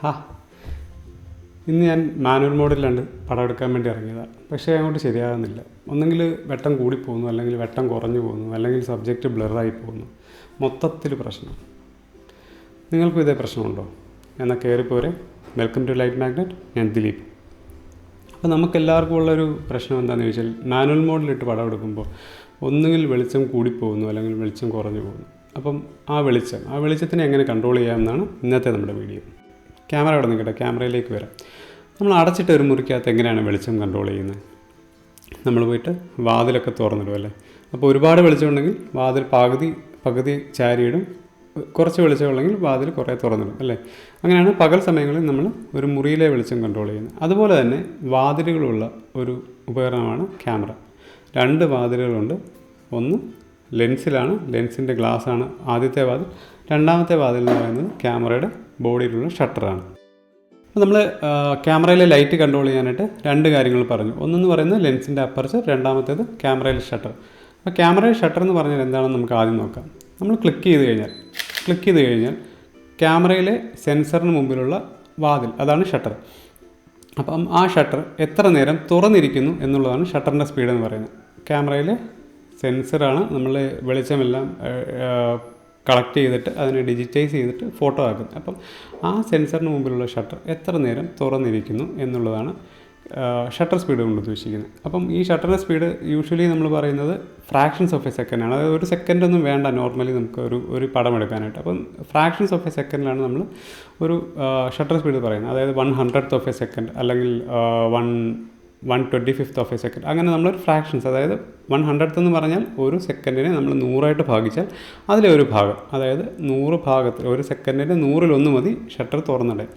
ഹാ ഇന്ന് ഞാൻ മാനുവൽ മോഡിലാണ് പടം എടുക്കാൻ വേണ്ടി ഇറങ്ങിയതാണ്. പക്ഷേ അങ്ങോട്ട് ശരിയാകുന്നില്ല. ഒന്നെങ്കിൽ വെട്ടം കൂടിപ്പോകുന്നു, അല്ലെങ്കിൽ വെട്ടം കുറഞ്ഞു പോകുന്നു, അല്ലെങ്കിൽ സബ്ജക്റ്റ് ബ്ലറായി പോകുന്നു. മൊത്തത്തിൽ പ്രശ്നം. നിങ്ങൾക്കും ഇതേ പ്രശ്നമുണ്ടോ? എന്നാൽ കയറിപ്പോരെ. Welcome to Light Magnet. ഞാൻ ദിലീപ്. അപ്പോൾ നമുക്കെല്ലാവർക്കും ഉള്ളൊരു പ്രശ്നം എന്താണെന്ന് ചോദിച്ചാൽ, മാനുവൽ മോഡിലിട്ട് പടം എടുക്കുമ്പോൾ ഒന്നുകിൽ വെളിച്ചം കൂടിപ്പോകുന്നു, അല്ലെങ്കിൽ വെളിച്ചം കുറഞ്ഞു പോകുന്നു. അപ്പം ആ വെളിച്ചത്തിനെ എങ്ങനെ കൺട്രോൾ ചെയ്യാമെന്നാണ് ഇന്നത്തെ നമ്മുടെ വീഡിയോ. ക്യാമറ അവിടെ നിൽക്കട്ടെ, ക്യാമറയിലേക്ക് വരാം. നമ്മൾ അടച്ചിട്ട് ഒരു മുറിക്കകത്ത് എങ്ങനെയാണ് വെളിച്ചം കൺട്രോൾ ചെയ്യുന്നത്? നമ്മൾ പോയിട്ട് വാതിലൊക്കെ തുറന്നിടും അല്ലേ. അപ്പോൾ ഒരുപാട് വെളിച്ചമുണ്ടെങ്കിൽ വാതിൽ പകുതി ചാരിയിടും, കുറച്ച് വെളിച്ചമുണ്ടെങ്കിൽ വാതിൽ കുറേ തുറന്നിടും അല്ലേ. അങ്ങനെയാണ് പകൽ സമയങ്ങളിൽ നമ്മൾ ഒരു മുറിയിലെ വെളിച്ചം കൺട്രോൾ ചെയ്യുന്നത്. അതുപോലെ തന്നെ വാതിലുകളുള്ള ഒരു ഉപകരണമാണ് ക്യാമറ. 2 വാതിലുകളുണ്ട്. ഒന്ന് ലെൻസിലാണ്, ലെൻസിൻ്റെ ഗ്ലാസ്സാണ് ആദ്യത്തെ വാതിൽ. രണ്ടാമത്തെ വാതിൽ എന്ന് പറയുന്നത് ക്യാമറയുടെ ബോഡിയിലുള്ള ഷട്ടറാണ്. അപ്പോൾ നമ്മൾ ക്യാമറയിലെ ലൈറ്റ് കൺട്രോൾ ചെയ്യാനായിട്ട് 2 കാര്യങ്ങൾ പറഞ്ഞു. ഒന്നെന്ന് പറയുന്നത് ലെൻസിൻ്റെ അപ്പർച്ചർ, രണ്ടാമത്തേത് ക്യാമറയിലെ ഷട്ടർ. അപ്പോൾ ക്യാമറയുടെ ഷട്ടർ എന്ന് പറഞ്ഞാൽ എന്താണെന്ന് നമുക്ക് ആദ്യം നോക്കാം. നമ്മൾ ക്ലിക്ക് ചെയ്ത് കഴിഞ്ഞാൽ ക്യാമറയിലെ സെൻസറിന് മുമ്പിലുള്ള വാതിൽ, അതാണ് ഷട്ടർ. അപ്പം ആ ഷട്ടർ എത്ര നേരം തുറന്നിരിക്കുന്നു എന്നുള്ളതാണ് ഷട്ടറിൻ്റെ സ്പീഡ് എന്ന് പറയുന്നത്. ക്യാമറയിലെ സെൻസറാണ് നമ്മൾ വെളിച്ചമെല്ലാം കളക്ട് ചെയ്തിട്ട് അതിനെ ഡിജിറ്റൈസ് ചെയ്തിട്ട് ഫോട്ടോ ആക്കുന്നത്. അപ്പം ആ സെൻസറിന് മുമ്പിലുള്ള ഷട്ടർ എത്ര നേരം തുറന്നിരിക്കുന്നു എന്നുള്ളതാണ് ഷട്ടർ സ്പീഡ് കൊണ്ട് ഉദ്ദേശിക്കുന്നത്. അപ്പം ഈ ഷട്ടറിൻ്റെ സ്പീഡ് യൂഷ്വലി നമ്മൾ പറയുന്നത് ഫ്രാക്ഷൻസ് ഓഫ് എ സെക്കൻഡാണ്. അതായത് ഒരു സെക്കൻഡൊന്നും വേണ്ട നോർമലി നമുക്ക് ഒരു പടം എടുക്കാനായിട്ട്. അപ്പം ഫ്രാക്ഷൻസ് ഓഫ് എ സെക്കൻഡിലാണ് നമ്മൾ ഒരു ഷട്ടർ സ്പീഡ് പറയുന്നത്. അതായത് 1/100th ഓഫ് എ സെക്കൻഡ്, അല്ലെങ്കിൽ 1/25th ഓഫ് എ സെക്കൻഡ്. അങ്ങനെ നമ്മളൊരു ഫ്രാക്ഷൻസ്, അതായത് 1/100th എന്ന് പറഞ്ഞാൽ ഒരു സെക്കൻഡിനെ നമ്മൾ 100ആയിട്ട് ഭാഗിച്ചാൽ അതിലെ ഒരു ഭാഗം, അതായത് 100 ഭാഗത്തിൽ ഒരു സെക്കൻഡിൻ്റെ 100ൽ1 മതി ഷട്ടർ തുറന്നിടാൻ.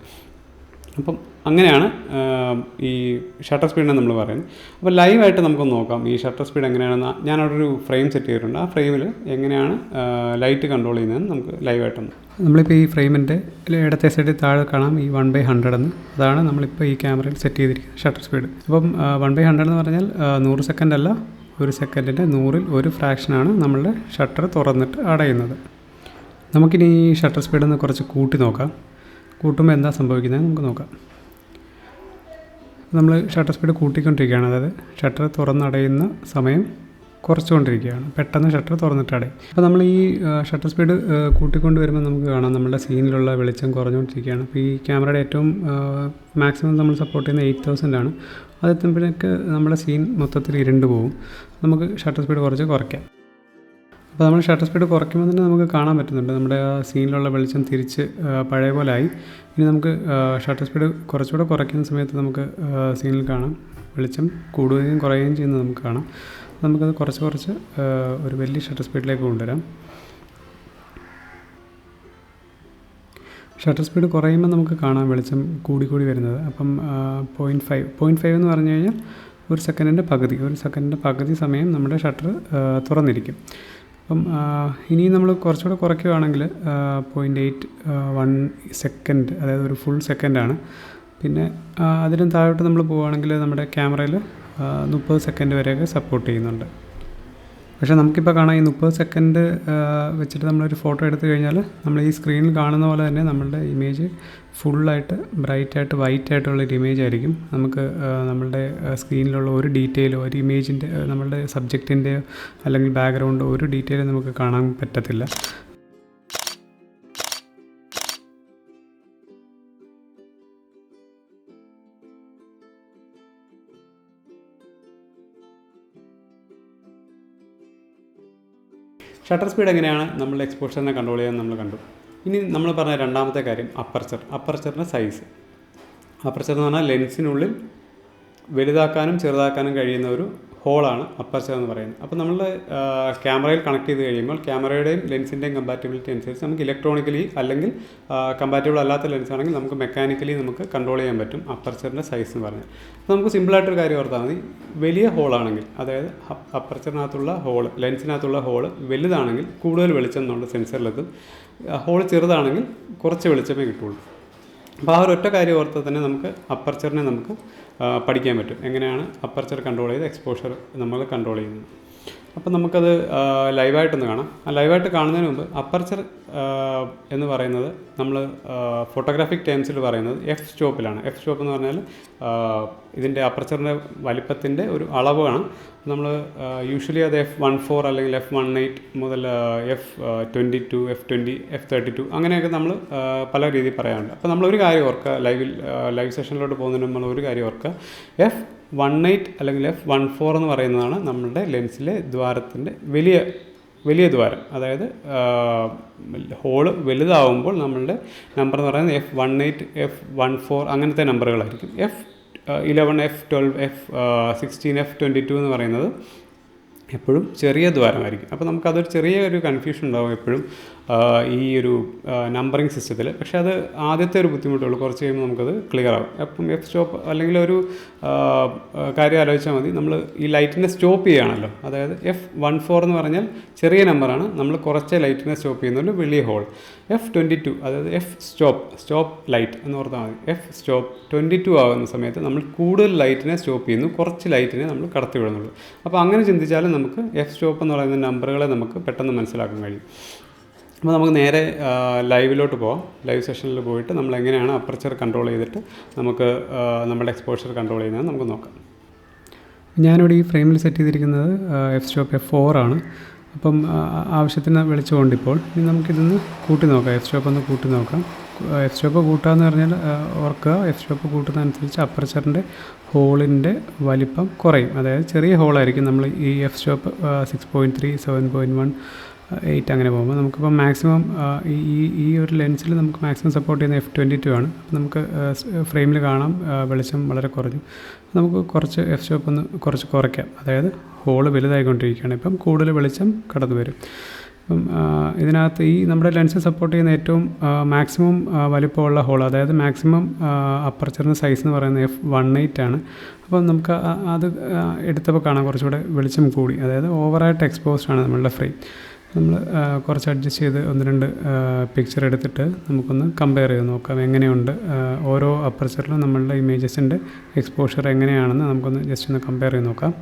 അപ്പം അങ്ങനെയാണ് ഈ ഷട്ടർ സ്പീഡിനെ നമ്മൾ പറയുന്നത്. അപ്പോൾ ലൈവായിട്ട് നമുക്ക് നോക്കാം ഈ ഷട്ടർ സ്പീഡ് എങ്ങനെയാണെന്ന്. ഞാനവിടെ ഒരു ഫ്രെയിം സെറ്റ് ചെയ്തിട്ടുണ്ട്. ആ ഫ്രെയിമിൽ എങ്ങനെയാണ് ലൈറ്റ് കൺട്രോൾ ചെയ്യുന്നതെന്ന് നമുക്ക് ലൈവായിട്ടൊന്ന്. നമ്മളിപ്പോൾ ഈ ഫ്രെയിമിൻ്റെ ഇടത്തെ സൈഡിൽ താഴെ കാണാം ഈ 1/100 എന്ന്. അതാണ് നമ്മളിപ്പോൾ ഈ ക്യാമറയിൽ സെറ്റ് ചെയ്തിരിക്കുന്നത് ഷട്ടർ സ്പീഡ്. അപ്പം 1/100 എന്ന് പറഞ്ഞാൽ 100 സെക്കൻഡ് അല്ല, ഒരു സെക്കൻഡിൻ്റെ 100ൽ ഒരു ഫ്രാക്ഷനാണ് നമ്മളുടെ ഷട്ടർ തുറന്നിട്ട് അടയുന്നത്. നമുക്കിനി ഈ ഷട്ടർ സ്പീഡൊന്ന് കുറച്ച് കൂട്ടി നോക്കാം. കൂട്ടുമ്പോൾ എന്താ സംഭവിക്കുന്നത് നമുക്ക് നോക്കാം. നമ്മൾ ഷട്ടർ സ്പീഡ് കൂട്ടിക്കൊണ്ടിരിക്കുകയാണ്, അതായത് ഷട്ടർ തുറന്നടയുന്ന സമയം കുറച്ചുകൊണ്ടിരിക്കുകയാണ്. പെട്ടെന്ന് ഷട്ടർ തുറന്നിട്ട് അടയും. അപ്പോൾ നമ്മൾ ഈ ഷട്ടർ സ്പീഡ് കൂട്ടിക്കൊണ്ട് വരുമ്പോൾ നമുക്ക് കാണാം നമ്മുടെ സീനിലുള്ള വെളിച്ചം കുറഞ്ഞുകൊണ്ടിരിക്കുകയാണ്. അപ്പോൾ ഈ ക്യാമറയുടെ ഏറ്റവും മാക്സിമം നമ്മൾ സപ്പോർട്ട് ചെയ്യുന്ന 8000 ആണ്. അതെത്തുമ്പോഴേക്ക് നമ്മുടെ സീൻ മൊത്തത്തിൽ ഇരുണ്ട് പോകും. നമുക്ക് ഷട്ടർ സ്പീഡ് കുറയ്ക്കാം. അപ്പോൾ നമ്മൾ ഷട്ടർ സ്പീഡ് കുറയ്ക്കുമ്പോൾ തന്നെ നമുക്ക് കാണാൻ പറ്റുന്നുണ്ട് നമ്മുടെ ആ സീനിലുള്ള വെളിച്ചം തിരിച്ച് പഴയ പോലെ ആയി. ഇനി നമുക്ക് ഷട്ടർ സ്പീഡ് കുറച്ചുകൂടെ കുറയ്ക്കുന്ന സമയത്ത് നമുക്ക് സീനിൽ കാണാം വെളിച്ചം കൂടുകയും കുറയുകയും ചെയ്യുന്നത് നമുക്ക് കാണാം. നമുക്കത് കുറച്ച് ഒരു വലിയ ഷട്ടർ സ്പീഡിലേക്ക് കൊണ്ടുവരാം. ഷട്ടർ സ്പീഡ് കുറയുമ്പോൾ നമുക്ക് കാണാം വെളിച്ചം കൂടി വരുന്നത്. അപ്പം 0.5 എന്ന് പറഞ്ഞു കഴിഞ്ഞാൽ ഒരു സെക്കൻഡിൻ്റെ പകുതി സമയം നമ്മുടെ ഷട്ടർ തുറന്നിരിക്കും. അപ്പം ഇനി നമ്മൾ കുറച്ചുകൂടെ കുറയ്ക്കുകയാണെങ്കിൽ 0.81 സെക്കൻഡ്, അതായത് ഒരു ഫുൾ സെക്കൻഡാണ്. പിന്നെ അതിനും താഴോട്ട് നമ്മൾ പോവുകയാണെങ്കിൽ നമ്മുടെ ക്യാമറയിൽ 30 സെക്കൻഡ് വരെയൊക്കെ സപ്പോർട്ട് ചെയ്യുന്നുണ്ട്. പക്ഷേ നമുക്കിപ്പോൾ കാണാം ഈ 30 സെക്കൻഡ് വെച്ചിട്ട് നമ്മളൊരു ഫോട്ടോ എടുത്തു കഴിഞ്ഞാൽ നമ്മൾ ഈ സ്ക്രീനിൽ കാണുന്ന പോലെ തന്നെ നമ്മളുടെ ഇമേജ് ഫുള്ളായിട്ട് ബ്രൈറ്റായിട്ട് വൈറ്റായിട്ടുള്ളൊരു ഇമേജ് ആയിരിക്കും. നമുക്ക് നമ്മളുടെ സ്ക്രീനിലുള്ള ഒരു ഡീറ്റെയിലോ, ഒരു ഇമേജിൻ്റെ, നമ്മളുടെ സബ്ജക്റ്റിൻ്റെയോ അല്ലെങ്കിൽ ബാക്ക്ഗ്രൗണ്ടോ ഒരു ഡീറ്റെയിലും നമുക്ക് കാണാൻ പറ്റത്തില്ല. ഷട്ടർ സ്പീഡ് എങ്ങനെയാണ് നമ്മൾ എക്സ്പോഷറിനെ കൺട്രോൾ ചെയ്യാൻ നമ്മൾ കണ്ടു. ഇനി നമ്മൾ പറഞ്ഞ രണ്ടാമത്തെ കാര്യം അപ്പർച്ചറിൻ്റെ സൈസ്. അപ്പർച്ചർ എന്ന് പറഞ്ഞാൽ ലെൻസിനുള്ളിൽ വലുതാക്കാനും ചെറുതാക്കാനും കഴിയുന്ന ഒരു ഹോളാണ് അപ്പർച്ചർ എന്ന് പറയുന്നത്. അപ്പോൾ നമ്മൾ ക്യാമറയിൽ കണക്ട് ചെയ്ത് കഴിയുമ്പോൾ ക്യാമറയുടെയും ലെൻസിൻ്റെയും കമ്പാറ്റബിലിറ്റി അനുസരിച്ച് നമുക്ക് ഇലക്ട്രോണിക്കലി, അല്ലെങ്കിൽ കമ്പാറ്റബിൾ അല്ലാത്ത ലെൻസ് ആണെങ്കിൽ നമുക്ക് മെക്കാനിക്കലി നമുക്ക് കൺട്രോൾ ചെയ്യാൻ പറ്റും അപ്പർച്ചറിൻ്റെ സൈസ് എന്ന് പറഞ്ഞാൽ. അപ്പോൾ നമുക്ക് സിമ്പിളായിട്ടൊരു കാര്യം ഓർത്താൽ മതി. വലിയ ഹോളാണെങ്കിൽ, അതായത് അപ്പർച്ചറിനകത്തുള്ള ഹോള്, ലെൻസിനകത്തുള്ള ഹോള് വലുതാണെങ്കിൽ കൂടുതൽ വെളിച്ചം നമ്മുടെ സെൻസറിലെത്തും. ഹോള് ചെറുതാണെങ്കിൽ കുറച്ച് വെളിച്ചമേ കിട്ടുള്ളൂ. അപ്പോൾ ആ ഒരൊറ്റ കാര്യം ഓർത്താൽ തന്നെ നമുക്ക് അപ്പർച്ചറിനെ നമുക്ക് പഠിക്കാൻ പറ്റും, എങ്ങനെയാണ് അപ്പർച്ചർ കൺട്രോൾ ചെയ്ത് എക്സ്പോഷർ നമ്മൾ കൺട്രോൾ ചെയ്യുന്നത്. അപ്പോൾ നമുക്കത് ലൈവായിട്ടൊന്ന് കാണാം. ലൈവായിട്ട് കാണുന്നതിന് മുമ്പ് അപ്പർച്ചർ എന്ന് പറയുന്നത് നമ്മൾ ഫോട്ടോഗ്രാഫിക് ടേംസിൽ പറയുന്നത് എഫ് സ്റ്റോപ്പിലാണ്. എഫ് സ്റ്റോപ്പ് എന്ന് പറഞ്ഞാൽ ഇതിൻ്റെ അപ്പർച്ചറിൻ്റെ വലിപ്പത്തിൻ്റെ ഒരു അളവാണ്. നമ്മൾ യൂഷ്വലി അത് F14 അല്ലെങ്കിൽ F18 മുതൽ F22, F20, F32 അങ്ങനെയൊക്കെ നമ്മൾ പല രീതിയിൽ പറയാറുണ്ട്. അപ്പോൾ നമ്മളൊരു കാര്യം ഓർക്കുക, ലൈവ് സെഷനിലോട്ട് പോകുന്നതിന് നമ്മൾ ഒരു കാര്യം ഓർക്കുക, F18 അല്ലെങ്കിൽ F14 എന്ന് പറയുന്നതാണ് നമ്മളുടെ ലെൻസിലെ ദ്വാരത്തിൻ്റെ വലിയ ദ്വാരം. അതായത് ഹോള് വലുതാവുമ്പോൾ നമ്മളുടെ നമ്പർ എന്ന് പറയുന്നത് F18, F14 അങ്ങനത്തെ നമ്പറുകളായിരിക്കും. F11, F12, F16, F22 എന്ന് പറയുന്നത് എപ്പോഴും ചെറിയ ദ്വാരമായിരിക്കും. അപ്പോൾ നമുക്കതൊരു ചെറിയൊരു കൺഫ്യൂഷൻ ഉണ്ടാകും എപ്പോഴും ഈ ഒരു നമ്പറിങ് സിസ്റ്റത്തിൽ. പക്ഷേ അത് ആദ്യത്തെ ഒരു ബുദ്ധിമുട്ടുള്ളൂ, കുറച്ച് കഴിയുമ്പോൾ നമുക്കത് ക്ലിയർ ആകും. അപ്പം എഫ് സ്റ്റോപ്പ് അല്ലെങ്കിൽ ഒരു കാര്യം ആലോചിച്ചാൽ മതി, നമ്മൾ ഈ ലൈറ്റിനെ സ്റ്റോപ്പ് ചെയ്യുകയാണല്ലോ. അതായത് F14 എന്ന് പറഞ്ഞാൽ ചെറിയ നമ്പറാണ്, നമ്മൾ കുറച്ച് ലൈറ്റിനെ സ്റ്റോപ്പ് ചെയ്യുന്നുണ്ട് വലിയ ഹോൾ. F22 അതായത് സ്റ്റോപ്പ് ലൈറ്റ് എന്ന് ഓർത്താൽ മതി. F 22 ആകുന്ന സമയത്ത് നമ്മൾ കൂടുതൽ ലൈറ്റിനെ സ്റ്റോപ്പ് ചെയ്യുന്നു, കുറച്ച് ലൈറ്റിനെ നമ്മൾ കടത്തി വിടുന്നുള്ളൂ. അപ്പോൾ അങ്ങനെ ചിന്തിച്ചാലും നമുക്ക് എഫ് സ്റ്റോപ്പ് എന്ന് പറയുന്ന നമ്പറുകളെ നമുക്ക് പെട്ടെന്ന് മനസ്സിലാക്കാൻ കഴിയും. അപ്പോൾ നമുക്ക് നേരെ ലൈവിലോട്ട് പോകാം. ലൈവ് സെഷനിൽ പോയിട്ട് നമ്മൾ എങ്ങനെയാണ് അപ്പർച്ചർ കൺട്രോൾ ചെയ്തിട്ട് നമുക്ക് നമ്മുടെ എക്സ്പോഷർ കൺട്രോൾ ചെയ്യുന്നത് നമുക്ക് നോക്കാം. ഞാനിവിടെ ഈ ഫ്രെയിമിൽ സെറ്റ് ചെയ്തിരിക്കുന്നത് എഫ് സ്റ്റോപ്പ് F4 ആണ്. അപ്പം ആവശ്യത്തിന് വെളിച്ചമുണ്ട് ഇപ്പോൾ. ഇനി നമുക്കിതൊന്ന് കൂട്ടി നോക്കാം. എഫ് സ്റ്റോപ്പ് ഒന്ന് കൂട്ടി നോക്കാം. എഫ് സ്റ്റോപ്പ് കൂട്ടാന്ന് പറഞ്ഞാൽ ഓർക്കുക, എഫ് സ്റ്റോപ്പ് കൂട്ടുന്നതനുസരിച്ച് അപ്പർച്ചറിൻ്റെ ഹോളിൻ്റെ വലിപ്പം കുറയും. അതായത് ചെറിയ ഹോളായിരിക്കും നമ്മൾ ഈ എഫ് സ്റ്റോപ്പ് 6.3, 7.1, 8 അങ്ങനെ പോകുമ്പോൾ നമുക്കിപ്പോൾ മാക്സിമം ഈ ഒരു ലെൻസിൽ നമുക്ക് മാക്സിമം സപ്പോർട്ട് ചെയ്യുന്ന F22 ആണ്. അപ്പോൾ നമുക്ക് ഫ്രെയിമിൽ കാണാം വെളിച്ചം വളരെ കുറഞ്ഞു. നമുക്ക് കുറച്ച് എഫ് സ്റ്റോപ്പ് ഒന്ന് കുറച്ച് കുറയ്ക്കാം. അതായത് ഹോള് വലുതായിക്കൊണ്ടിരിക്കുകയാണ്, ഇപ്പം കൂടുതൽ വെളിച്ചം കടന്നു വരും. അപ്പം ഇതിനകത്ത് ഈ നമ്മുടെ ലെൻസ് സപ്പോർട്ട് ചെയ്യുന്ന ഏറ്റവും മാക്സിമം വലിപ്പമുള്ള ഹോൾ, അതായത് മാക്സിമം അപ്പർച്ചറിൻ്റെ സൈസ് എന്ന് പറയുന്നത് F18 ആണ്. അപ്പം നമുക്ക് അത് എടുത്തപ്പോൾ കാണാം കുറച്ചുകൂടെ വെളിച്ചം കൂടി, അതായത് ഓവറായിട്ട് എക്സ്പോസ്ഡ് ആണ് നമ്മളുടെ ഫ്രെയിം. നമ്മൾ കുറച്ച് അഡ്ജസ്റ്റ് ചെയ്ത് 1-2 പിക്ചർ എടുത്തിട്ട് നമുക്കൊന്ന് കമ്പയർ ചെയ്ത് നോക്കാം എങ്ങനെയുണ്ട് ഓരോ അപ്പർച്ചറിലും നമ്മളുടെ ഇമേജസിൻ്റെ എക്സ്പോഷർ എങ്ങനെയാണെന്ന് നമുക്കൊന്ന് ജസ്റ്റ് ഒന്ന് കമ്പയർ ചെയ്ത് നോക്കാം.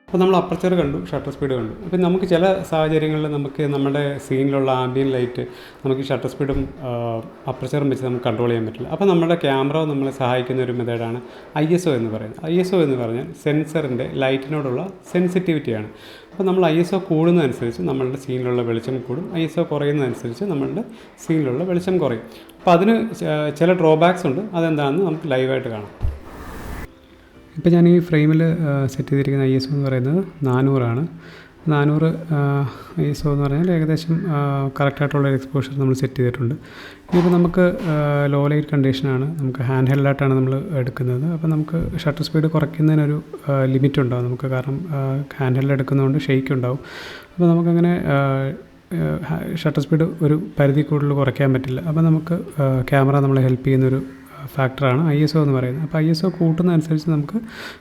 അപ്പോൾ നമ്മൾ അപ്പർച്ചർ കണ്ടു, ഷട്ടർ സ്പീഡ് കണ്ടു. അപ്പോൾ നമുക്ക് ചില സാഹചര്യങ്ങളിൽ നമുക്ക് നമ്മുടെ സീനിലുള്ള ആംബിയൻ ലൈറ്റ് നമുക്ക് ഷട്ടർ സ്പീഡും അപ്പർച്ചറും വെച്ച് നമുക്ക് കൺട്രോൾ ചെയ്യാൻ പറ്റില്ല. അപ്പോൾ നമ്മുടെ ക്യാമറ നമ്മളെ സഹായിക്കുന്ന ഒരു മെത്തേഡാണ് ISO എന്ന് പറയുന്നത്. ISO എന്ന് പറഞ്ഞാൽ സെൻസറിൻ്റെ ലൈറ്റിനോടുള്ള സെൻസിറ്റിവിറ്റിയാണ്. അപ്പോൾ നമ്മൾ ISO കൂടുന്നതനുസരിച്ച് നമ്മളുടെ സീനിലുള്ള വെളിച്ചം കൂടും, ISO കുറയുന്നതനുസരിച്ച് നമ്മളുടെ സീനിലുള്ള വെളിച്ചം കുറയും. അപ്പോൾ അതിന് ചില ഡ്രോബാക്സ് ഉണ്ട്, അതെന്താണെന്ന് നമുക്ക് ലൈവായിട്ട് കാണാം. ഇപ്പോൾ ഞാൻ ഈ ഫ്രെയിമിൽ സെറ്റ് ചെയ്തിരിക്കുന്ന ISO എന്ന് പറയുന്നത് 400 ആണ്. 400 ISO എന്ന് പറഞ്ഞാൽ ഏകദേശം കറക്റ്റായിട്ടുള്ളൊരു എക്സ്പോഷർ നമ്മൾ സെറ്റ് ചെയ്തിട്ടുണ്ട്. ഇനിയിപ്പോൾ നമുക്ക് ലോ ലൈറ്റ് കണ്ടീഷനാണ്, നമുക്ക് ഹാൻഡ് ഹെൽഡായിട്ടാണ് നമ്മൾ എടുക്കുന്നത്. അപ്പോൾ നമുക്ക് ഷട്ടർ സ്പീഡ് കുറയ്ക്കുന്നതിനൊരു ലിമിറ്റ് ഉണ്ടാകും നമുക്ക്, കാരണം ഹാൻഡ് ഹെൽഡ് എടുക്കുന്നതുകൊണ്ട് ഷെയ്ക്ക് ഉണ്ടാവും. അപ്പോൾ നമുക്കങ്ങനെ ഷട്ടർ സ്പീഡ് ഒരു പരിധി കൂടുതൽ കുറയ്ക്കാൻ പറ്റില്ല. അപ്പോൾ നമുക്ക് ക്യാമറ നമ്മളെ ഹെൽപ്പ് ചെയ്യുന്നൊരു ഫാക്ടറാണ് ISO എന്ന് പറയുന്നത്. അപ്പോൾ ISO കൂട്ടുന്നതനുസരിച്ച് നമുക്ക്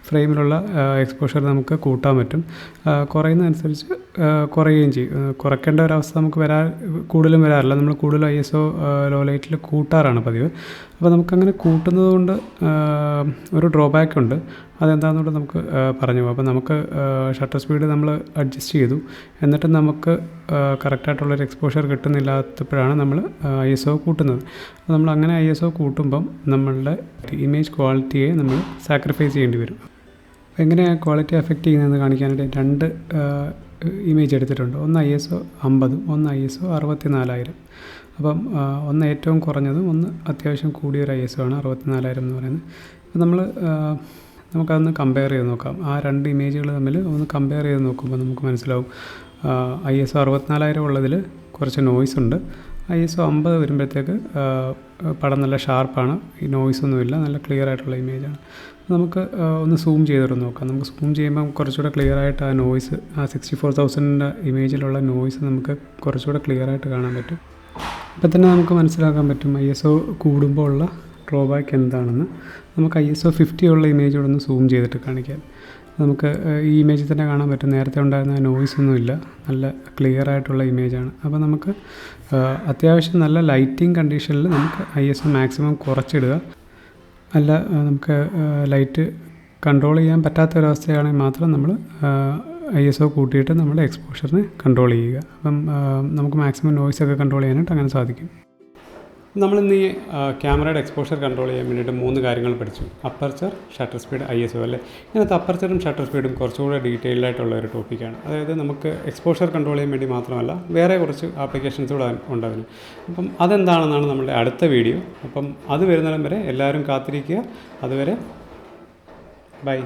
ഫ്രെയിമിലുള്ള എക്സ്പോഷർ നമുക്ക് കൂട്ടാൻ പറ്റും, കുറയുന്നതനുസരിച്ച് കുറയുകയും ചെയ്യും. കുറയ്ക്കേണ്ട ഒരവസ്ഥ നമുക്ക് കൂടുതലും വരാറില്ല. നമ്മൾ കൂടുതലും ISO ലോ ലൈറ്റിൽ കൂട്ടാറാണ് പതിവ്. അപ്പോൾ നമുക്കങ്ങനെ കൂട്ടുന്നത് കൊണ്ട് ഒരു ഡ്രോബാക്ക് ഉണ്ട്, അതെന്താണെന്നുകൂടെ നമുക്ക് പറഞ്ഞു പോകാം. അപ്പോൾ നമുക്ക് ഷട്ടർ സ്പീഡ് നമ്മൾ അഡ്ജസ്റ്റ് ചെയ്തു, എന്നിട്ട് നമുക്ക് കറക്റ്റായിട്ടുള്ളൊരു എക്സ്പോഷർ കിട്ടുന്നില്ലാത്തപ്പോഴാണ് നമ്മൾ ISO കൂട്ടുന്നത്. അപ്പോൾ നമ്മൾ അങ്ങനെ ISO കൂട്ടുമ്പം നമ്മളുടെ ഇമേജ് ക്വാളിറ്റിയെ നമ്മൾ സാക്രിഫൈസ് ചെയ്യേണ്ടി വരും. അപ്പോൾ എങ്ങനെയാണ് ക്വാളിറ്റി എഫക്റ്റ് ചെയ്യുന്നതെന്ന് കാണിക്കാനായിട്ട് 2 ഇമേജ് എടുത്തിട്ടുണ്ട്. ഒന്ന് ISO 50, ഒന്ന് ISO 64000. അപ്പം ഒന്ന് ഏറ്റവും കുറഞ്ഞതും ഒന്ന് അത്യാവശ്യം കൂടിയൊരു ISO ആണ് 64000 എന്ന് പറയുന്നത്. അപ്പോൾ നമുക്കതൊന്ന് കമ്പയർ ചെയ്ത് നോക്കാം. ആ 2 ഇമേജുകൾ തമ്മിൽ ഒന്ന് കമ്പയർ ചെയ്ത് നോക്കുമ്പോൾ നമുക്ക് മനസ്സിലാവും ISO 64000 ഉള്ളതിൽ കുറച്ച് നോയ്സ് ഉണ്ട്. ISO 50 വരുമ്പോഴത്തേക്ക് പടം നല്ല ഷാർപ്പാണ്, ഈ നോയ്സൊന്നുമില്ല, നല്ല ക്ലിയർ ആയിട്ടുള്ള ഇമേജാണ്. നമുക്ക് ഒന്ന് സൂം ചെയ്തിട്ട് നോക്കാം. നമുക്ക് സൂം ചെയ്യുമ്പം കുറച്ചുകൂടെ ക്ലിയർ ആയിട്ട് ആ നോയ്സ്, ആ 64,000 ഇമേജിലുള്ള നോയ്സ് നമുക്ക് കുറച്ചുകൂടെ ക്ലിയർ ആയിട്ട് കാണാൻ പറ്റും. ഇപ്പം തന്നെ നമുക്ക് മനസ്സിലാക്കാൻ പറ്റും ISO കൂടുമ്പോൾ ഉള്ള ഡ്രോബാക്ക് എന്താണെന്ന്. നമുക്ക് ISO 50 ഉള്ള ഇമേജോടൊന്ന് സൂം ചെയ്തിട്ട് കാണിക്കാം. നമുക്ക് ഈ ഇമേജിൽ തന്നെ കാണാൻ പറ്റും, നേരത്തെ ഉണ്ടായിരുന്ന നോയ്സ് ഒന്നുമില്ല, നല്ല ക്ലിയർ ആയിട്ടുള്ള ഇമേജാണ്. അപ്പോൾ നമുക്ക് അത്യാവശ്യം നല്ല ലൈറ്റിംഗ് കണ്ടീഷനിൽ നമുക്ക് ISO മാക്സിമം കുറച്ചിടുക. അല്ല നമുക്ക് ലൈറ്റ് കൺട്രോൾ ചെയ്യാൻ പറ്റാത്തൊരവസ്ഥയാണെങ്കിൽ മാത്രം നമ്മൾ ISO കൂട്ടിയിട്ട് നമ്മുടെ എക്സ്പോഷറിനെ കൺട്രോൾ ചെയ്യുക. അപ്പം നമുക്ക് മാക്സിമം നോയ്സൊക്കെ കൺട്രോൾ ചെയ്യാനായിട്ട് അങ്ങനെ സാധിക്കും. നമ്മളിന്ന് ഈ ക്യാമറയുടെ എക്സ്പോഷർ കൺട്രോൾ ചെയ്യാൻ വേണ്ടിയിട്ട് 3 കാര്യങ്ങൾ പഠിച്ചു. അപ്പർച്ചർ, ഷട്ടർ സ്പീഡ്, ISO അല്ലേ. ഇതിനകത്ത് അപ്പർച്ചറും ഷട്ടർ സ്പീഡും കുറച്ചുകൂടെ ഡീറ്റെയിൽഡ് ആയിട്ടുള്ള ഒരു ടോപ്പിക്കാണ്. അതായത് നമുക്ക് എക്സ്പോഷർ കൺട്രോൾ ചെയ്യാൻ വേണ്ടി മാത്രമല്ല, വേറെ കുറച്ച് ആപ്ലിക്കേഷൻസ് കൂടെ ഉണ്ടതിന്. അപ്പം അതെന്താണെന്നാണ് നമ്മുടെ അടുത്ത വീഡിയോ. അപ്പം അത് വരുന്നിടം വരെ എല്ലാവരും കാത്തിരിക്കുക. അതുവരെ ബൈ.